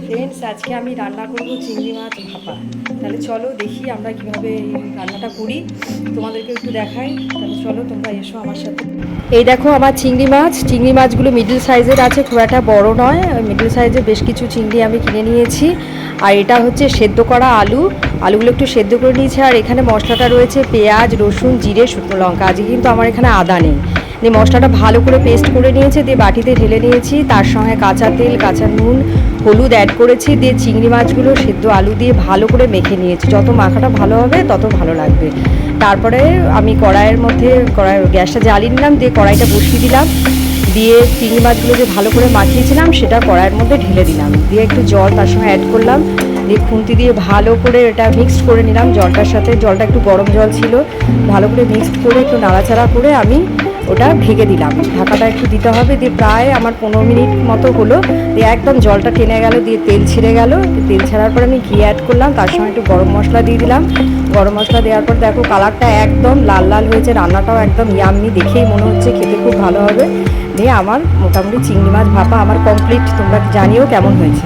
Friends, আজকে আমি রান্না করব চিংড়ি মাছ ভাপা। তাহলে চলো দেখি আমরা কিভাবে এই রান্নাটা করি, তোমাদেরকে একটু দেখাই। তাহলে চলো তোমরা এসো আমার সাথে। এই দেখো আমার চিংড়ি মাছগুলো মিডল সাইজের আছে, খুব একটা বড় নয়। মিডল সাইজের বেশ কিছু চিংড়ি আমি কিনে নিয়েছি। আর এটা হচ্ছে সেদ্ধ করা আলুগুলো একটু সেদ্ধ করে নিয়েছি। আর এখানে মশলাটা রয়েছে পেঁয়াজ, রসুন, জিরে, শুকনো লঙ্কা। আজকে কিন্তু আমার এখানে আদা নেই। দিয়ে মশলাটা ভালো করে পেস্ট করে নিয়েছি, দিয়ে বাটিতে ঢেলে নিয়েছি। তার সঙ্গে কাঁচা তেল, কাঁচা নুন, হলুদ অ্যাড করেছি। দিয়ে চিংড়ি মাছগুলো সেদ্ধ আলু দিয়ে ভালো করে মেখে নিয়েছি। যত মাখাটা ভালো হবে তত ভালো লাগবে। তারপরে আমি গ্যাসটা জ্বালিয়ে নিলাম, দিয়ে কড়াইটা বসিয়ে দিলাম। দিয়ে চিংড়ি মাছগুলো যে ভালো করে মাখিয়েছিলাম সেটা কড়াইয়ের মধ্যে ঢেলে দিলাম। দিয়ে একটু জল তার সঙ্গে অ্যাড করলাম। দিয়ে খুন্তি দিয়ে ভালো করে এটা মিক্সড করে নিলাম জলটার সাথে। জলটা একটু গরম জল ছিল। ভালো করে মিক্সড করে একটু নাড়াচাড়া করে আমি ওটা ঢেকে দিলাম। ঢাকাটা একটু দিতে হবে। দিয়ে প্রায় আমার 15 মিনিট মতো হলো। দিয়ে একদম জলটা টেনে গেল, দিয়ে তেল ছেড়ে গেল। তেল ছাড়ার পর আমি ঘি অ্যাড করলাম, তার সঙ্গে একটু গরম মশলা দিয়ে দিলাম। গরম মশলা দেওয়ার পর দেখো কালারটা একদম লাল লাল হয়েছে। রান্নাটাও একদম ইয়াম্মি, দেখেই মনে হচ্ছে খেতে খুব ভালো হবে। দিয়ে আমার মোটামুটি চিংড়ি মাছ ভাপা আমার কমপ্লিট। তোমরা জানিও কেমন হয়েছে।